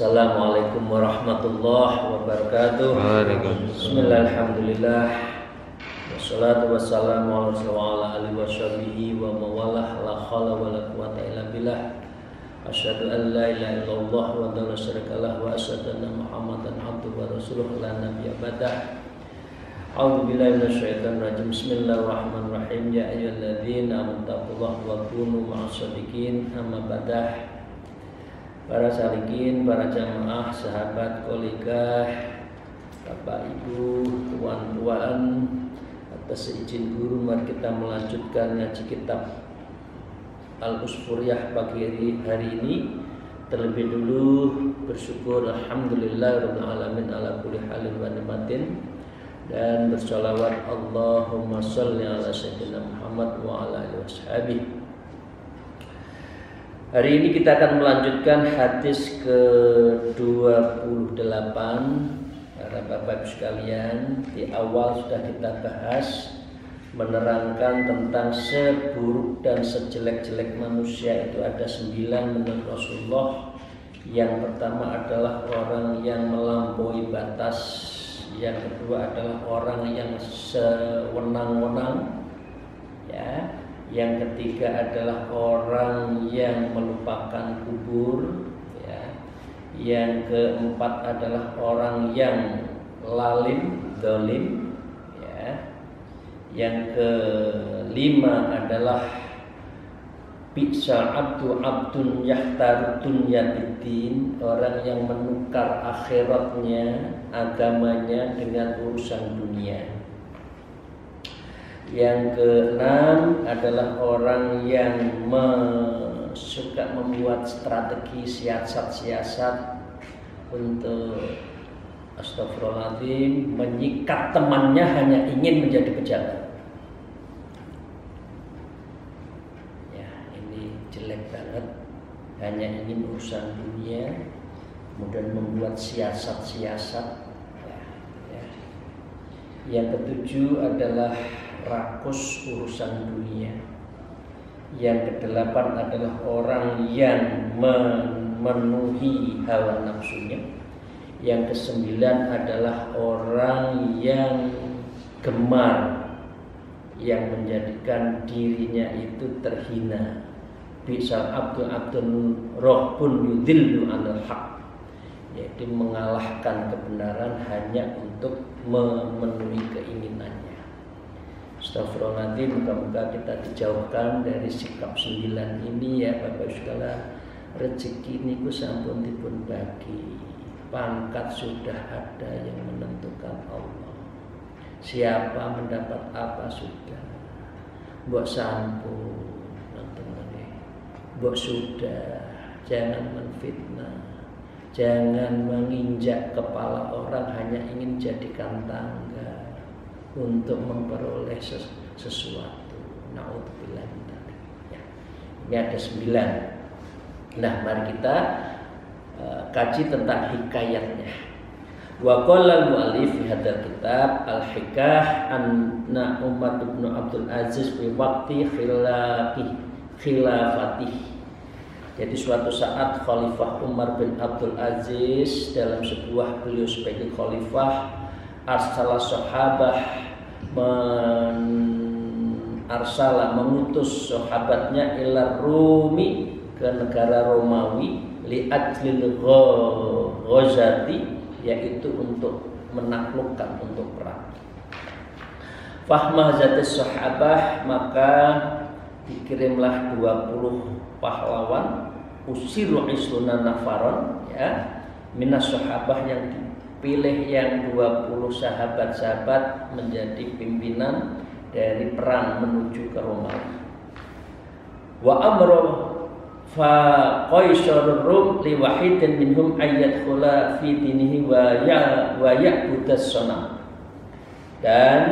Assalamualaikum warahmatullahi wabarakatuh. Bismillahirrahmanirrahim. Wassalatu wassalamu ala rasulillah alihi washabihi wa mawalah la khala wa la quwata illa billah. Asyhadu an la ilaha illallah wa la syarikalah wa asyhadu anna Muhammadan abduhu wa rasuluhu la nabiyya ba'dah. A'udzu billahi minasyaitonir rajim. Bismillahirrahmanirrahim. Ya ayyuhalladzina amanu taqullaha wa kunu ma'as shadiqin. Amma ba'dah. Para salikin, para jamaah, sahabat, kolega, bapak ibu, tuan-tuan, atas izin guru mari kita melanjutkan ngaji kitab Al-Usfuriyah pagi hari ini. Terlebih dulu bersyukur alhamdulillahirabbil alamin ala kulli halin wa ni'matin, dan bersolawat Allahumma sholli ala sayyidina Muhammad wa ala alihi washabihi. Hari ini kita akan melanjutkan hadis ke-28. Para bapak ibu sekalian, di awal sudah kita bahas menerangkan tentang seburuk dan sejelek-jelek manusia itu ada 9 menurut Rasulullah. Yang pertama adalah orang yang melampaui batas, yang kedua adalah orang yang sewenang-wenang, ya. Yang ketiga adalah orang yang melupakan kubur, ya. Yang keempat adalah orang yang lalim, zalim, ya. Yang kelima adalah bi'sal abdun yahtaru dunyatiddin, orang yang menukar akhiratnya, agamanya dengan urusan dunia. Yang keenam adalah orang yang suka membuat strategi siasat-siasat untuk astagfirullahaladzim, menyikat temannya hanya ingin menjadi pejabat. Ya, ini jelek banget, hanya ingin urusan dunia, kemudian membuat siasat-siasat. Ya. Yang ketujuh adalah rakus urusan dunia. Yang kedelapan adalah orang yang memenuhi hawa nafsunya. Yang kesembilan adalah orang yang gemar, yang menjadikan dirinya itu terhina. Bisal abdun rohbun yudillu anil haq, yaitu mengalahkan kebenaran hanya untuk memenuhi keinginannya. Astagfirullahaladzim, moga-moga kita dijauhkan dari sikap 9 ini, ya Bapak sekalian. Rezeki niku sampun dipun bagi, pangkat sudah ada yang menentukan Allah. Siapa mendapat apa sudah. Mbok sampun mbok sudah, jangan menfitnah, jangan menginjak kepala orang hanya ingin jadikan tangga untuk memperoleh sesuatu. Na'udzubillah min dzalik. Ya. Ini ada 9. Nah, mari kita kaji tentang hikayatnya. Wa qala al-mu'allif fi hadzal kitab al-hikah anna Umar bin Abdul Aziz fi waqti khilafatih. Jadi suatu saat Khalifah Umar bin Abdul Aziz dalam sebuah beliau sebagai khalifah arsala sahabah mengutus sahabatnya ila Rumi, ke negara Romawi, li ajlil ghazati, yaitu untuk menaklukkan, untuk perang. Fahmah zatis sahabah, maka dikirimlah 20 pahlawan, usiru isluna nafaron, ya, minas sahabah, yang pilih yang 20 sahabat-sahabat menjadi pimpinan dari perang menuju ke Romawi. Wa amru fa qaisarur rum li wahidin minhum ayyadkhula fi dinihi wa ya'budas sanam. Dan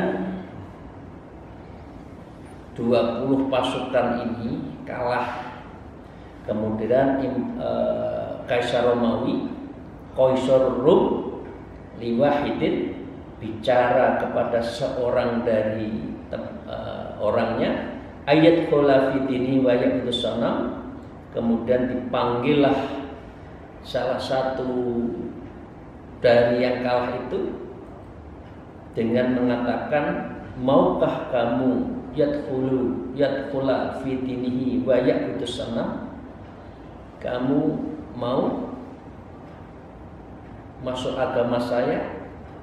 20 pasukan ini kalah. Kemudian Kaisar Romawi, Qaisar Rum liwahidin bicara kepada seorang dari orangnya, ayat khola fitini wa ya'budus sanam. Kemudian dipanggillah salah satu dari yang kalah itu dengan mengatakan, maukah kamu yadkhula fi dinihi wa ya'budus sanam? Kamu mau masuk agama saya?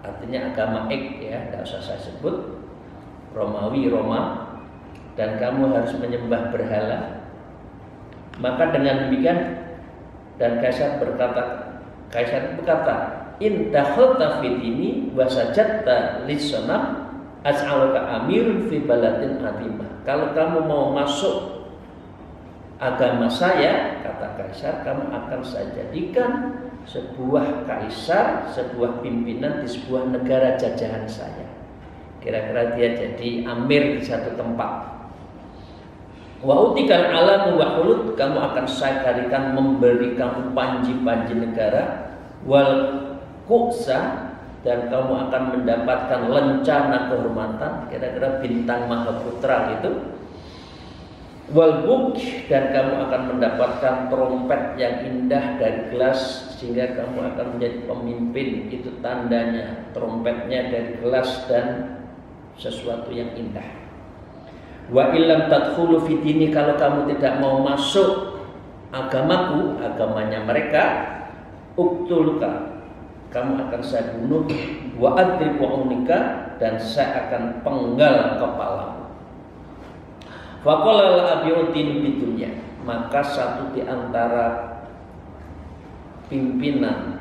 Artinya agama ya, tidak usah saya sebut, Romawi, Roma, dan kamu harus menyembah berhala. Maka dengan demikian, dan Kaisar berkata, in dakhalta fi dini wa sajadta lis-sanam as'aluka amirun fi baladin atimah. Kalau kamu mau masuk agama saya, kata Kaisar, kamu akan saya jadikan sebuah kaisar, sebuah pimpinan di sebuah negara jajahan saya. Kira-kira dia jadi amir di satu tempat. Wa utikal alamu wa khulud, kamu akan saya carikan, memberi kamu panji-panji negara, wal ku'sa, dan kamu akan mendapatkan lencana kehormatan, kira-kira bintang Mahaputra itu, wal buk, dan kamu akan mendapatkan trompet yang indah dari gelas, sehingga kamu akan menjadi pemimpin. Itu tandanya, trompetnya dari gelas dan sesuatu yang indah. Wa illam tadkhulu fi dini, kalau kamu tidak mau masuk agamaku, agamanya mereka, uktuluka, kamu akan saya bunuh, wa adribu unika, dan saya akan penggal kepalamu. Faqala al-abiuddin bidunya, maka satu di antara pimpinan,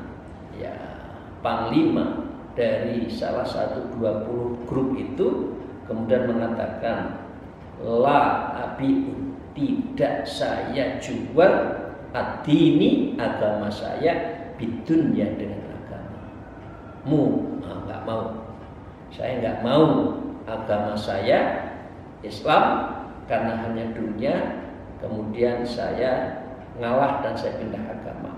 ya, panglima dari salah satu 20 grup itu kemudian mengatakan, la abiu, tidak saya jual ad-dini, agama saya, bidunya, dengan agamamu. Enggak mau, saya enggak mau agama saya Islam karena hanya dunia, kemudian saya ngalah dan saya pindah agama.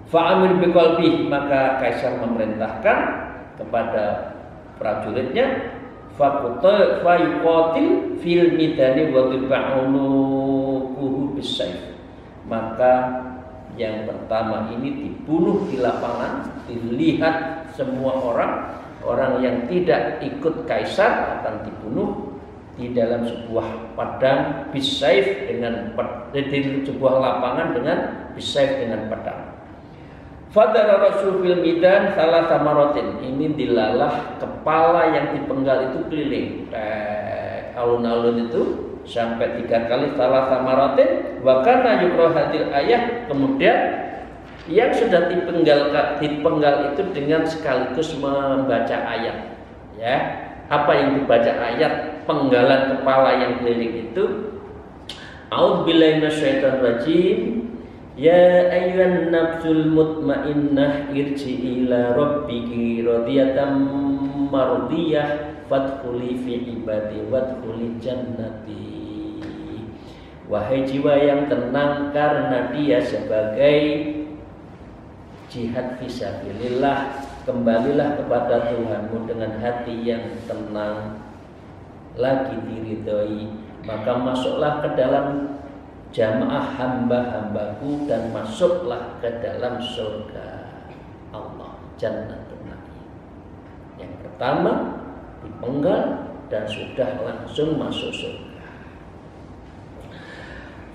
Fa'amir biqalbi, maka Kaisar memerintahkan kepada prajuritnya, fayuqatil fil midani wa tiba'unuhu bisayf, maka yang pertama ini dibunuh di lapangan, dilihat semua orang yang tidak ikut Kaisar akan dibunuh di dalam sebuah padang bisayf, dengan di sebuah lapangan dengan bisayf, dengan pedang. Fadara Rasul fil midan salah samaratin, ini dilalah kepala yang dipenggal itu keliling alun-alun itu sampai 3 kali salah samaratin. Wa kana yuqra hadil ayat, kemudian yang sudah dipenggal itu dengan sekaligus membaca ayat, ya. Apa yang dibaca ayat penggalan kepala yang keliling itu? A'udzubillahi minasyaitonir rajim. Ya ayyuhan nafsul mutmainnah irji'i ila rabbiki radiyatan mardiyah fadkhuli fi ibadi wadkhuli jannati. Wahai jiwa yang tenang karena dia sebagai jihad fisabilillah, kembalilah kepada Tuhanmu dengan hati yang tenang, lagi diridhoi, maka masuklah ke dalam jamaah hamba-hambaku dan masuklah ke dalam surga Allah, Jannatun Na'im. Yang pertama dipenggal dan sudah langsung masuk surga.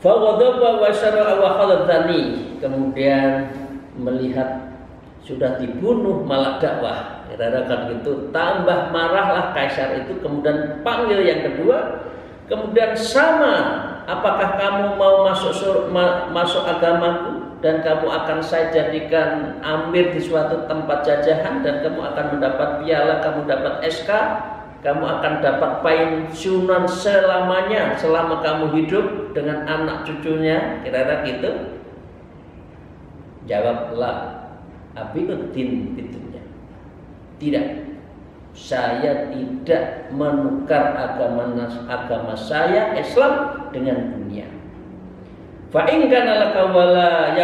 Faghadaba wa syara'a wa khaladani, kemudian melihat sudah dibunuh malah dakwah, kira-kira gitu, tambah marahlah Kaisar itu, kemudian panggil yang kedua, kemudian sama, apakah kamu mau masuk agamaku dan kamu akan saya jadikan amir di suatu tempat jajahan, dan kamu akan mendapat piala, kamu dapat SK, kamu akan dapat pensiunan selamanya selama kamu hidup dengan anak cucunya, kira-kira gitu. Jawablah Abiuddin itunya, tidak, saya tidak menukar agama saya Islam dengan dunia. Fa in kana laka wala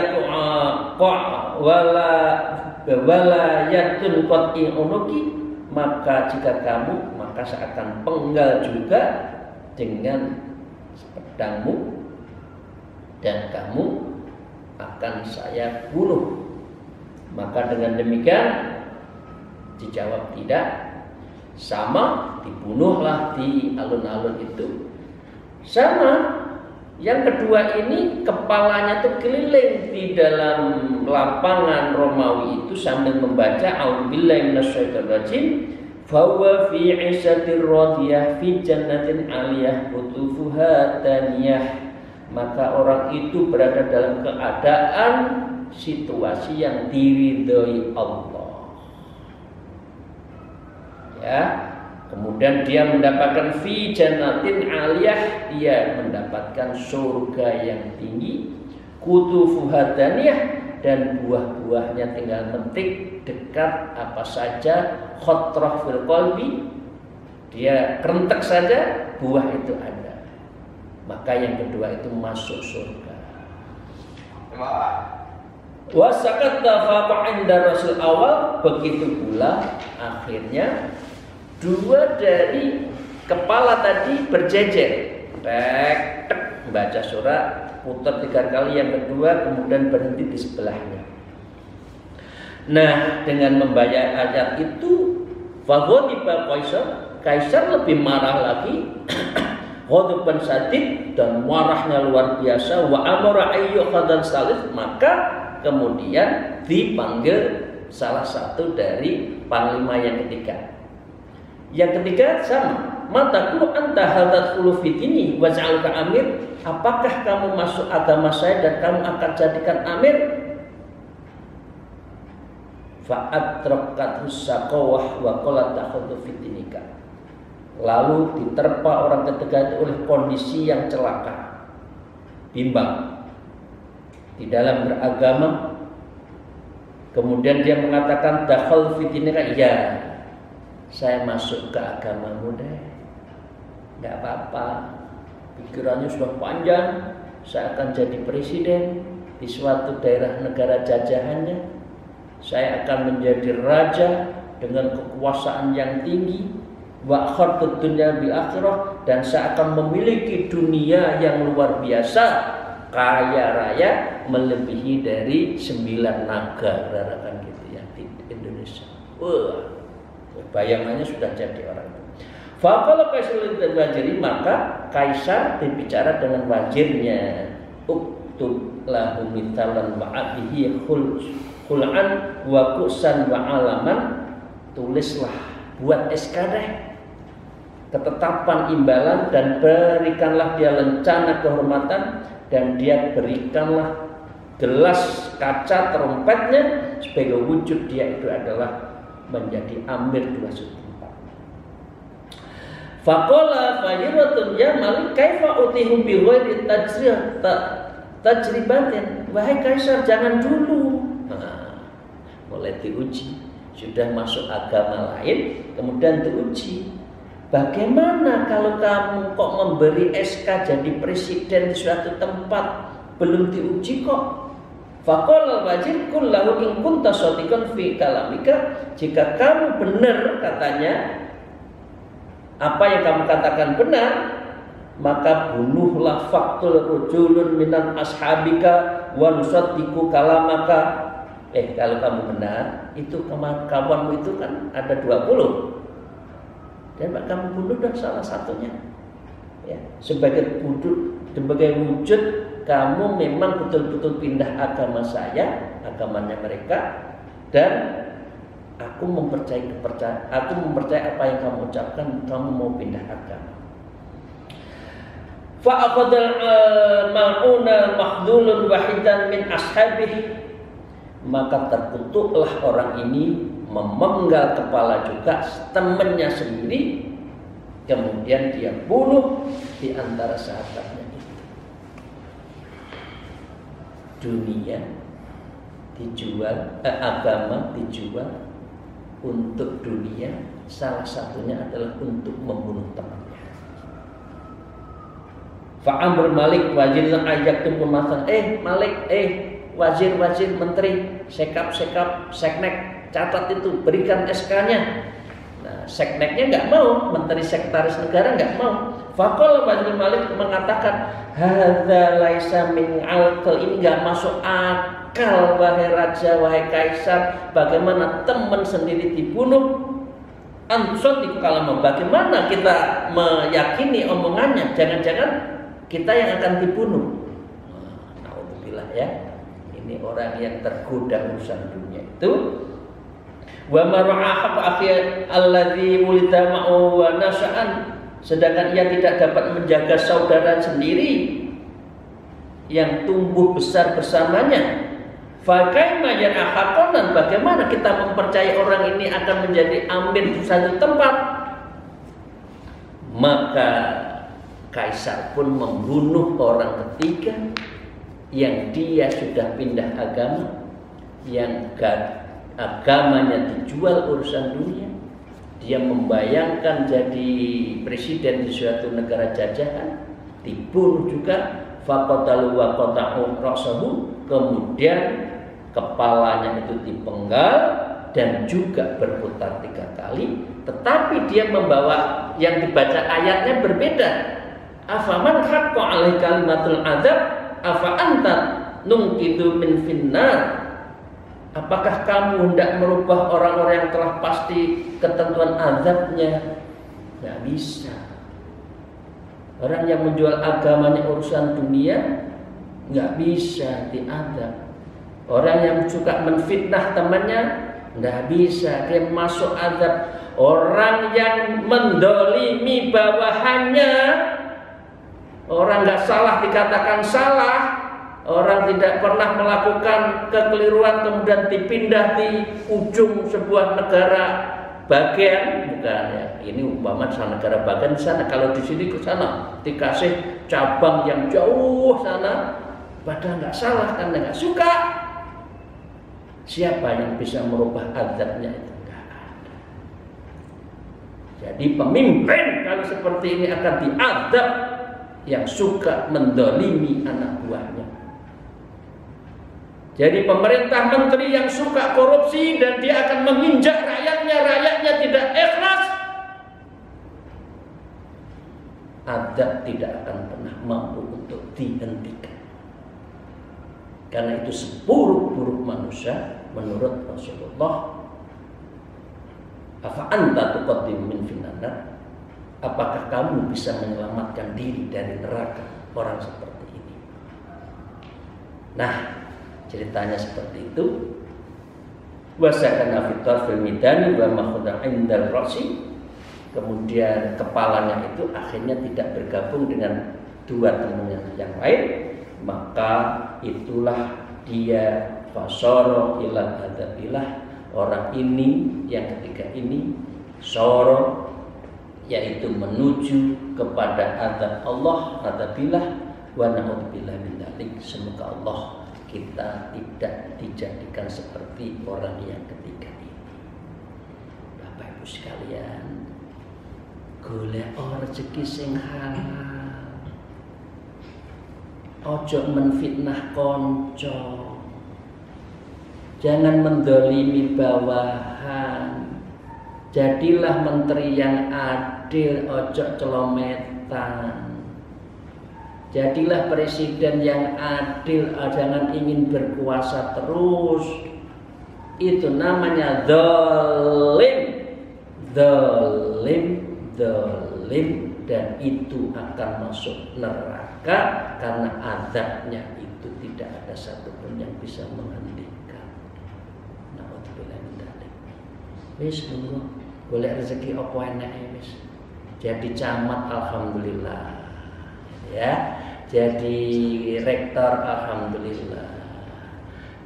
yatun qat'i unuki, maka jika kamu, maka saya akan penggal juga dengan pedangmu dan kamu akan saya bunuh. Maka dengan demikian dijawab tidak, sama, dibunuhlah di alun-alun itu. Sama, yang kedua ini kepalanya tuh keliling di dalam lapangan Romawi itu sambil membaca a'udzubillahi minasyaitonir rajim, fa huwa fi 'ishatir radiyah fi jannatin 'aliyah qutufuha daniyah. Maka orang itu berada dalam keadaan situasi yang diridhoi Allah. Ya, kemudian dia mendapatkan fi jannatin 'aliyah, dia mendapatkan surga yang tinggi, qutufuha daniyah, dan buah-buahnya tinggal metik dekat apa saja, khotrah fil qalbi, dia kerentek saja buah itu ada. Maka yang kedua itu masuk surga. Wasakatta faqa inda rasul awal, begitu pula akhirnya dua dari kepala tadi berjejer, tek tek membaca surat, putar 3 kali, yang kedua kemudian berhenti di sebelahnya. Nah, dengan membaca ayat itu, faghadiba Kaisar lebih marah lagi, ghadaban sadid, dan marahnya luar biasa, wa amara ayyuhadan salih, maka kemudian dipanggil salah satu dari panglima yang ketiga. Yang ketiga sama, mataku anta hadat khulufitini waj'alka amir, apakah kamu masuk agama saya dan kamu akan jadikan amir? Fa'adrakat husaqawah wa qala takhudhu fitinika. Lalu diterpa orang ketiga itu oleh kondisi yang celaka, bimbang di dalam beragama. Kemudian dia mengatakan dakhal fitinika, ya saya masuk ke agamamu deh, nggak apa-apa, pikirannya sudah panjang, saya akan jadi presiden di suatu daerah negara jajahannya, saya akan menjadi raja dengan kekuasaan yang tinggi, wa khartud dunya bil akhirah, dan saya akan memiliki dunia yang luar biasa, kaya raya melebihi dari 9 negara kan gitu ya di Indonesia. Wah, bayangannya sudah jadi orang itu. Faqala Kaisar waziri, maka Kaisar berbicara dengan wazirnya, uktub lahu mitalan wa abihi khul'an wa kusan wa alaman, tulislah, buat SK deh, ketetapan imbalan, dan berikanlah dia lencana kehormatan, dan dia berikanlah gelas kaca trompetnya sebagai wujud dia itu adalah menjadi amir 2 tempat. Faqala fajiratun ya malik kaifa utihu bi ghairi tajribatin. Wahai Kaisar, jangan dulu. Mulai diuji, sudah masuk agama lain, kemudian diuji. Bagaimana kalau kamu kok memberi SK jadi presiden di suatu tempat, belum diuji kok? Faqala wazir qul lahu in kunta shadiqan fi kalamika, jika kamu benar katanya, apa yang kamu katakan benar, maka bunuhlah faqtul rujulun minan ashabika wa nusaddiqu kalamaka. Kalau kamu benar, itu kawanmu itu kan ada 20, dan kamu bunuh dan salah satunya, ya, sebagai wujud kamu memang betul-betul pindah agama saya, agamanya mereka, dan aku mempercayai apa yang kamu ucapkan, kamu mau pindah agama. Fa'aqadal mal'una mahdulun wahidan min ashabih, maka terkutuklah orang ini memenggal kepala juga temannya sendiri, kemudian dia bunuh di antara sahabatnya itu. Dunia dijual, agama dijual untuk dunia, salah satunya adalah untuk membunuh temannya. Fa'amr Malik wazir ajak tu pemasan, Malik, wazir, menteri, sekap, seknek, catat itu, berikan SK-nya. Nah, sekneknya nggak mau, menteri sekretaris negara nggak mau. Faqala Wazir Malik mengatakan, hadza laisa min aql, ini nggak masuk akal wahai raja, wahai kaisar. Bagaimana teman sendiri dibunuh? Ansot di kalam, bagaimana kita meyakini omongannya? Jangan-jangan kita yang akan dibunuh. Alhamdulillah ya. Ini orang yang tergoda urusan dunia itu. Wa mar'aha akhir alladzi wulida ma'u wa nasa'an, sedangkan ia tidak dapat menjaga saudara sendiri yang tumbuh besar bersamanya. Fa kaifa yanahaqan, bagaimana kita mempercayai orang ini akan menjadi amin di satu tempat? Maka kaisar pun membunuh orang ketiga yang dia sudah pindah agama, yang agamanya dijual urusan dunia. Dia membayangkan jadi presiden di suatu negara jajahan, dibunuh juga. Faqatalu wa qata'u ra'sahu, kemudian kepalanya itu dipenggal dan juga berputar 3 kali. Tetapi dia membawa, yang dibaca ayatnya berbeda. Afaman haqqa 'alaihi kalimatul adzab afa anta nunqidu min finnar. Apakah kamu hendak merubah orang-orang yang telah pasti ketentuan azabnya? Nggak bisa. Orang yang menjual agamanya urusan dunia nggak bisa diazab. Orang yang suka menfitnah temannya nggak bisa, dia masuk azab. Orang yang mendolimi bawahannya, orang nggak salah dikatakan salah. Orang tidak pernah melakukan kekeliruan kemudian dipindah di ujung sebuah negara bagian, bukan ya. Ini umpama sana negara bagian sana, kalau di sini ke sana dikasih cabang yang jauh sana, padahal nggak salah karena nggak suka. Siapa yang bisa merubah azabnya itu? Nggak ada. Jadi pemimpin kalau seperti ini akan diazab yang suka mendolimi anak buahnya. Jadi pemerintah menteri yang suka korupsi dan dia akan menginjak rakyatnya tidak ikhlas, azab tidak akan pernah mampu untuk dihentikan. Karena itu seburuk-buruk manusia menurut Rasulullah. Afa anta tuqaddim min finnar, apakah kamu bisa menyelamatkan diri dari neraka orang seperti ini? Nah, ceritanya seperti itu. Wasakana fitar fil midani wa makhudha indal rasi. Kemudian kepalanya itu akhirnya tidak bergabung dengan 2 temannya yang lain, maka itulah dia fasara ila adabillah. Orang ini yang ketiga ini soro, yaitu menuju kepada azab Allah, adabillah wa na'udzubillah min dzalik. Semoga Allah kita tidak dijadikan seperti orang yang ketiga ini. Bapak Ibu sekalian, golek rezeki sing halal, ojo menfitnah konco, jangan mendolimi bawahan, jadilah menteri yang adil, ojo celometan. Jadilah presiden yang adil, jangan ingin berkuasa terus. Itu namanya zalim, dan itu akan masuk neraka karena azabnya itu tidak ada satupun yang bisa menghentikan. Na'udzubillah min dzalik. Wis monggo golek rezeki apa enake wis. Jadi camat alhamdulillah. Ya, jadi rektor alhamdulillah,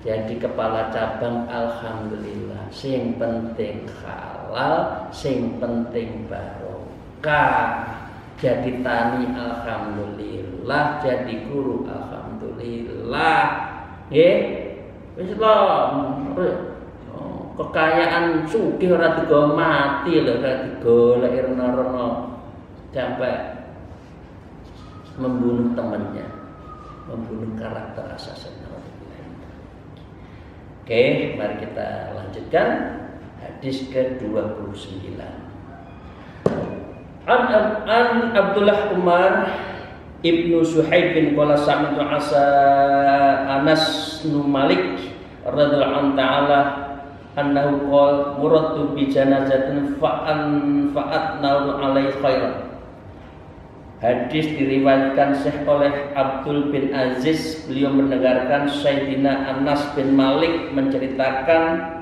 jadi kepala cabang alhamdulillah. Sing penting halal, sing penting barokah. Jadi tani alhamdulillah, jadi guru alhamdulillah. Nggih, wis lho. kekayaan sugih ora digawa mati lho, ora digoleki rono-rono sampai membunuh temannya, membunuh karakter asasnya. Oke, mari kita lanjutkan hadis ke-29. An Abdullah Umar Ibnu Suhaib bin qala sami'tu Anas bin Malik radhiyallahu ta'ala annahu qala muradtu bi janazatin fa'atnahu alaihi khairan. Hadis diriwayatkan Syekh oleh Abdul bin Aziz. Beliau mendengarkan Sayyidina Anas bin Malik menceritakan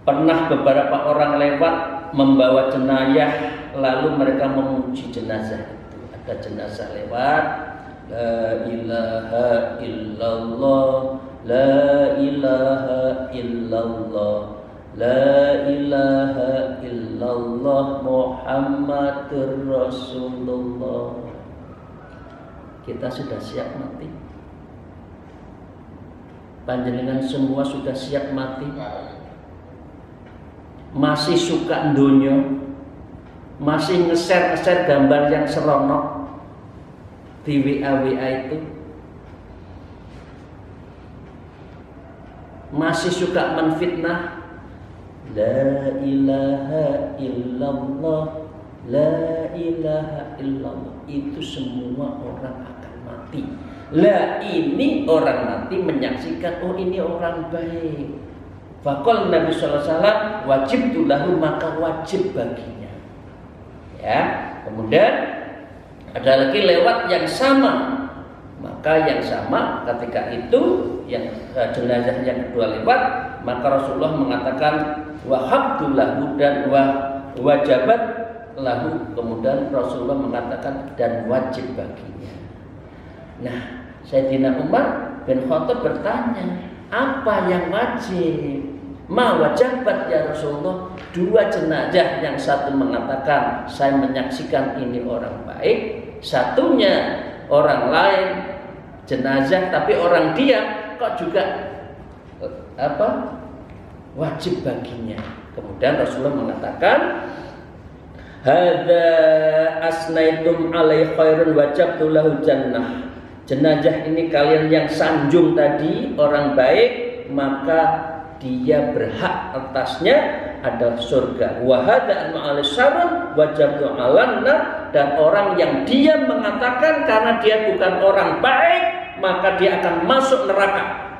pernah beberapa orang lewat membawa jenazah, lalu mereka memuji jenazah itu. Ada jenazah lewat, la ilaha illallah, la ilaha illallah, la ilaha illallah Muhammadur Rasulullah. Kita sudah siap mati? Panjenengan semua sudah siap mati? Masih suka ndonyo? Masih nge-share gambar yang seronok di WA itu? Masih suka menfitnah? La ilaha illallah, la ilaha illallah. Itu semua orang akan mati. Lah ini orang mati menyaksikan, oh ini orang baik. Faqala Nabi sallallahu alaihi wasallam wajibtu lahu, maka wajib baginya. Ya, kemudian ada lagi lewat yang sama. Maka yang sama ketika itu yang jenazah yang kedua lewat, maka Rasulullah mengatakan wahabtu lahu dan wajabat lahu, kemudian Rasulullah mengatakan dan wajib baginya. Nah, Sayyidina Umar bin Khattab bertanya, apa yang wajib? Ma wajabat ya Rasulullah. Dua jenazah, yang satu mengatakan saya menyaksikan ini orang baik, satunya orang lain jenazah tapi orang diam, kok juga wajib baginya. Kemudian Rasulullah mengatakan hadza asnaitum alaihi khairun wajabtu lahu jannah. Jenazah ini kalian yang sanjung tadi orang baik, maka dia berhak atasnya adalah surga. Wa hadza ma'al syarr wajabtu 'alanna, dan orang yang dia mengatakan karena dia bukan orang baik maka dia akan masuk neraka.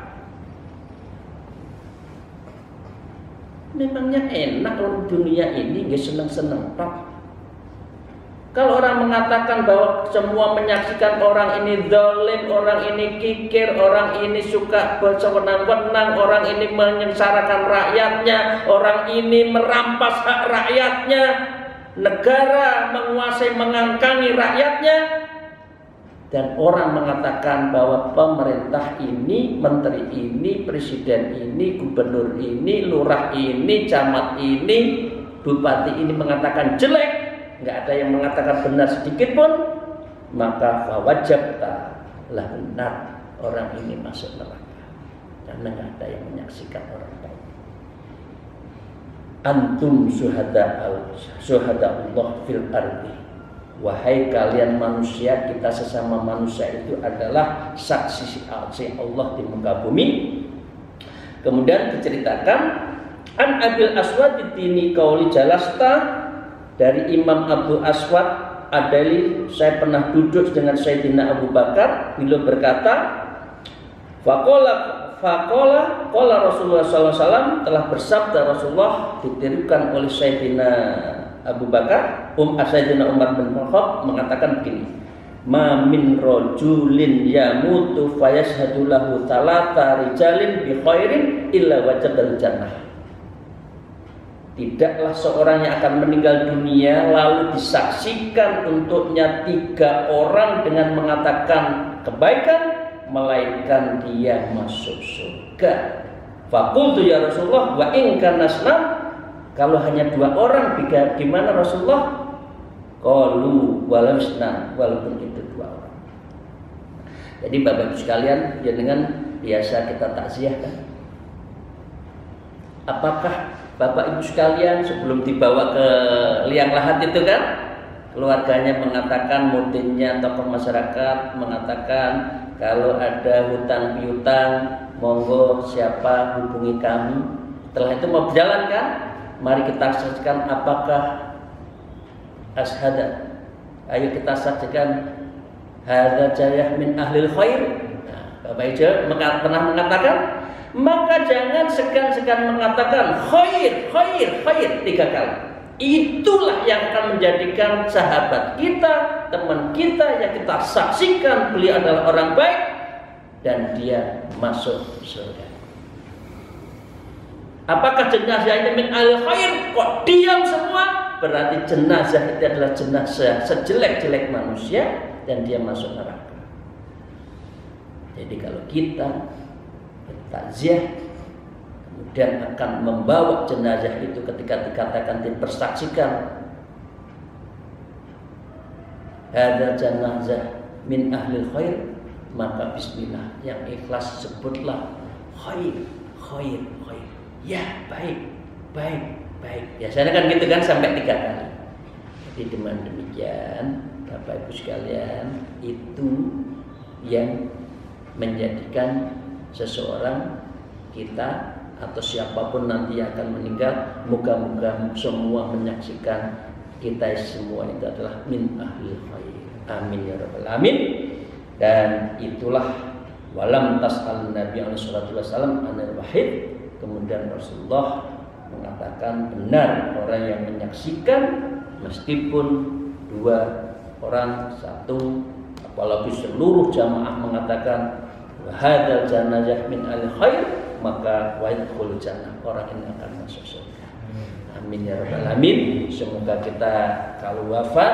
Memangnya enak orang dunia ini nggak seneng-seneng tok. Kalau orang mengatakan bahwa semua menyaksikan orang ini zalim, orang ini kikir, orang ini suka bersewenang-wenang, orang ini menyengsarakan rakyatnya, orang ini merampas hak rakyatnya, negara menguasai mengangkangi rakyatnya, dan orang mengatakan bahwa pemerintah ini, menteri ini, presiden ini, gubernur ini, lurah ini, camat ini, bupati ini mengatakan jelek, nggak ada yang mengatakan benar sedikit pun, maka fawajabta lahu nar, orang ini masuk neraka karena nggak ada yang menyaksikan orang baik. Antum syuhada Allah fil ardi, wahai kalian manusia, kita sesama manusia itu adalah saksi Allah di muka bumi. Kemudian diceritakan an Abil Aswad dini qauli jalasta, dari Imam Abdul Aswad Adali, saya pernah duduk dengan Sayyidina Abu Bakar. Beliau berkata, Faqala Rasulullah SAW, telah bersabda Rasulullah, ditirukan oleh Sayyidina Abu Bakar. Sayyidina Umar bin Khattab mengatakan begini, ma min rajulin yamutu fayashhadu lahu talata rijalin bi khairin illa wajadal jannah. Tidaklah seorang yang akan meninggal dunia lalu disaksikan untuknya 3 orang dengan mengatakan kebaikan, melainkan dia masuk surga. Faqultu ya Rasulullah wa in kana nasnam, kalau hanya 2 orang gimana Rasulullah? Qalu walasna, walaupun itu 2 orang. Jadi Bapak Ibu sekalian, ya dengan biasa kita takziah kan, Apakah Bapak Ibu sekalian sebelum dibawa ke liang lahat itu kan, keluarganya mengatakan, mutinnya tokoh masyarakat mengatakan, kalau ada hutang piutang, monggo siapa hubungi kami. Setelah itu mau berjalan kan, mari kita saksikan apakah ashada. Ayo kita saksikan hadza jayah min ahlil khair. Nah, Bapak Ijo pernah mengatakan, maka jangan segan-segan mengatakan khair, khair, khair 3 kali. Itulah yang akan menjadikan sahabat kita, teman kita yang kita saksikan beliau adalah orang baik dan dia masuk surga. Apakah jenazah itu min ahlil khair? Kok diam semua? Berarti jenazah itu adalah jenazah sejelek-jelek manusia dan dia masuk neraka. Jadi kalau kita bertakziah kemudian akan membawa jenazah itu ketika dikatakan dipersaksikan hadza jenazah min ahlil khair, maka bismillah, yang ikhlas sebutlah khair, khair, khair. Ya, baik, baik, baik. Biasanya kan gitu kan sampai 3 kali. Jadi dengan demikian Bapak Ibu sekalian, itu yang menjadikan seseorang kita atau siapapun nanti yang akan meninggal, moga-moga semua menyaksikan kita semua itu adalah min ahlil khair. Amin ya rabbal alamin. Dan itulah walam tas'al Nabi sallallahu alaihi wasallam anil wahid. Kemudian Rasulullah mengatakan benar orang yang menyaksikan meskipun 2 orang, 1, apalagi seluruh jamaah mengatakan hadzal janazah min al khair, maka wa yadkhulul jannah, orang ini akan masuk surga. Amin ya rabbal alamin. Semoga kita kalau wafat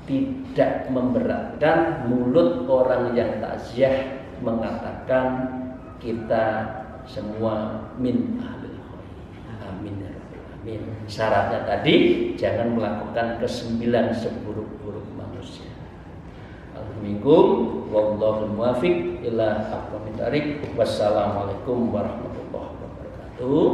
tidak memberatkan mulut orang yang takziah mengatakan kita semua min ahlil khair. Amin ya rabbal alamin. Syaratnya tadi jangan melakukan ke-9 seburuk-buruk manusia. Alhamdulillah, wallahul muwaffiq ila aqwamit thariq. Wassalamualaikum warahmatullahi wabarakatuh.